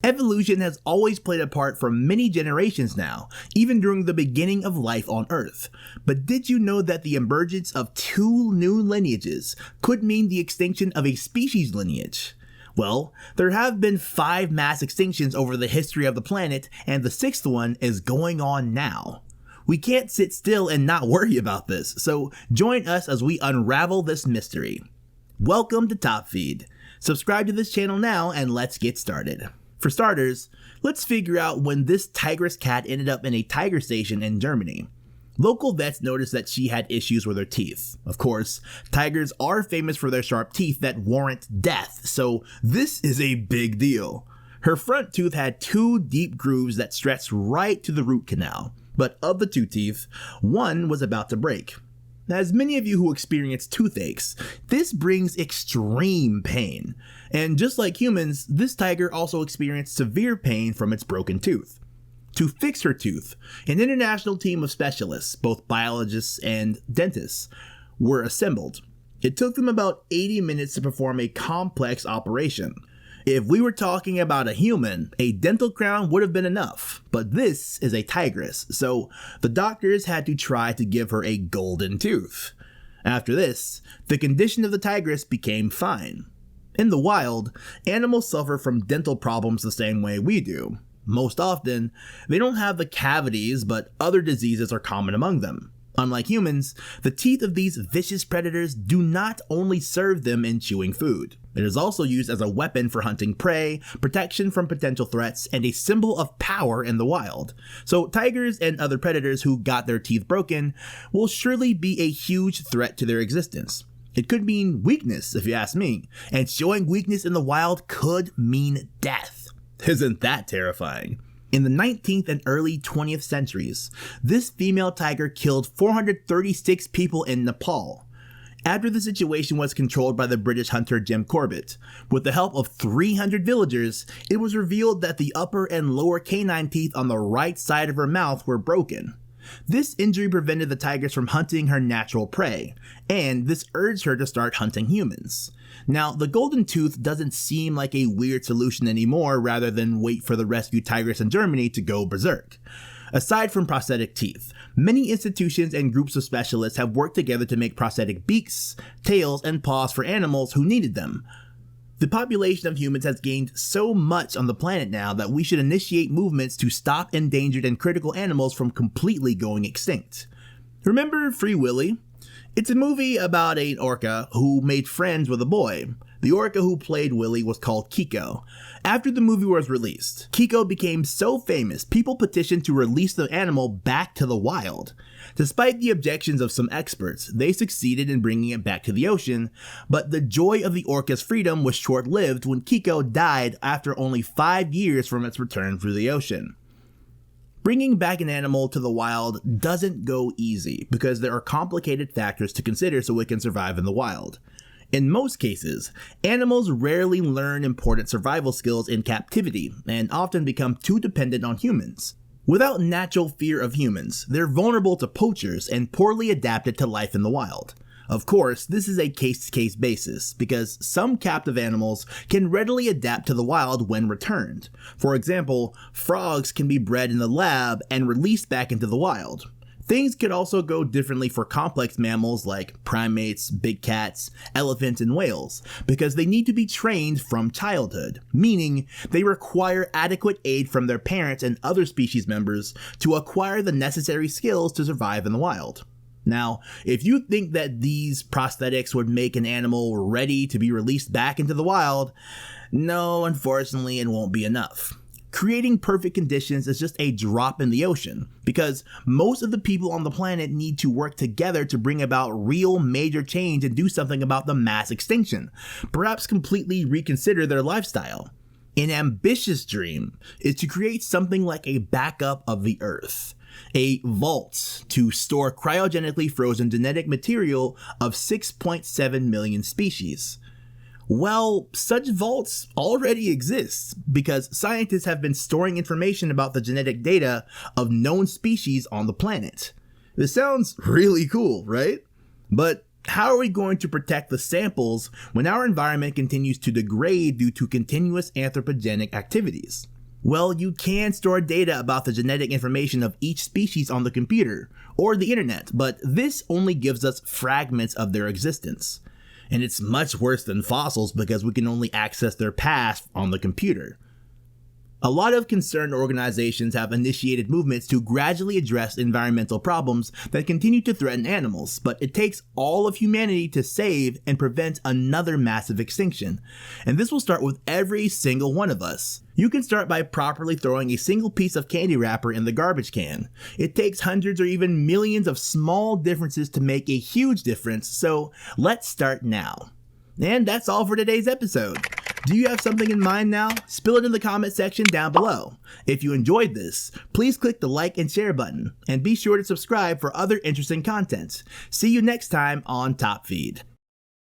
Evolution has always played a part for many generations now, even during the beginning of life on Earth. But did you know that the emergence of 2 new lineages could mean the extinction of a species lineage? Well, there have been 5 mass extinctions over the history of the planet, and the 6th one is going on now. We can't sit still and not worry about this, so join us as we unravel this mystery. Welcome to Top Feed. Subscribe to this channel now and let's get started. For starters, let's figure out when this tigress cat ended up in a tiger station in Germany. Local vets noticed that she had issues with her teeth. Of course, tigers are famous for their sharp teeth that warrant death, so this is a big deal. Her front tooth had 2 deep grooves that stretched right to the root canal, but of the 2 teeth, one was about to break. As many of you who experience toothaches, this brings extreme pain. And just like humans, this tiger also experienced severe pain from its broken tooth. To fix her tooth, an international team of specialists, both biologists and dentists, were assembled. It took them about 80 minutes to perform a complex operation. If we were talking about a human, a dental crown would have been enough, but this is a tigress, so the doctors had to try to give her a golden tooth. After this, the condition of the tigress became fine. In the wild, animals suffer from dental problems the same way we do. Most often, they don't have the cavities, but other diseases are common among them. Unlike humans, the teeth of these vicious predators do not only serve them in chewing food. It is also used as a weapon for hunting prey, protection from potential threats, and a symbol of power in the wild. So tigers and other predators who got their teeth broken will surely be a huge threat to their existence. It could mean weakness, if you ask me, and showing weakness in the wild could mean death. Isn't that terrifying? In the 19th and early 20th centuries, this female tiger killed 436 people in Nepal. After the situation was controlled by the British hunter Jim Corbett, with the help of 300 villagers, it was revealed that the upper and lower canine teeth on the right side of her mouth were broken. This injury prevented the tigress from hunting her natural prey, and this urged her to start hunting humans. Now, the golden tooth doesn't seem like a weird solution anymore rather than wait for the rescued tigress in Germany to go berserk. Aside from prosthetic teeth, many institutions and groups of specialists have worked together to make prosthetic beaks, tails, and paws for animals who needed them. The population of humans has gained so much on the planet now that we should initiate movements to stop endangered and critical animals from completely going extinct. Remember Free Willy? It's a movie about an orca who made friends with a boy. The orca who played Willy was called Kiko. After the movie was released, Kiko became so famous, people petitioned to release the animal back to the wild. Despite the objections of some experts, they succeeded in bringing it back to the ocean, but the joy of the orca's freedom was short-lived when Kiko died after only 5 years from its return through the ocean. Bringing back an animal to the wild doesn't go easy because there are complicated factors to consider so it can survive in the wild. In most cases, animals rarely learn important survival skills in captivity and often become too dependent on humans. Without natural fear of humans, they're vulnerable to poachers and poorly adapted to life in the wild. Of course, this is a case-to-case basis because some captive animals can readily adapt to the wild when returned. For example, frogs can be bred in the lab and released back into the wild. Things could also go differently for complex mammals like primates, big cats, elephants, and whales, because they need to be trained from childhood, meaning they require adequate aid from their parents and other species members to acquire the necessary skills to survive in the wild. Now, if you think that these prosthetics would make an animal ready to be released back into the wild, no, unfortunately, it won't be enough. Creating perfect conditions is just a drop in the ocean, because most of the people on the planet need to work together to bring about real major change and do something about the mass extinction, perhaps completely reconsider their lifestyle. An ambitious dream is to create something like a backup of the Earth, a vault to store cryogenically frozen genetic material of 6.7 million species. Well, such vaults already exist because scientists have been storing information about the genetic data of known species on the planet. This sounds really cool, right? But how are we going to protect the samples when our environment continues to degrade due to continuous anthropogenic activities? Well, you can store data about the genetic information of each species on the computer, or the internet, but this only gives us fragments of their existence. And it's much worse than fossils because we can only access their past on the computer. A lot of concerned organizations have initiated movements to gradually address environmental problems that continue to threaten animals, but it takes all of humanity to save and prevent another massive extinction. And this will start with every single one of us. You can start by properly throwing a single piece of candy wrapper in the garbage can. It takes hundreds or even millions of small differences to make a huge difference, so let's start now. And that's all for today's episode. Do you have something in mind now? Spill it in the comment section down below. If you enjoyed this, please click the like and share button, and be sure to subscribe for other interesting content. See you next time on Top Feed.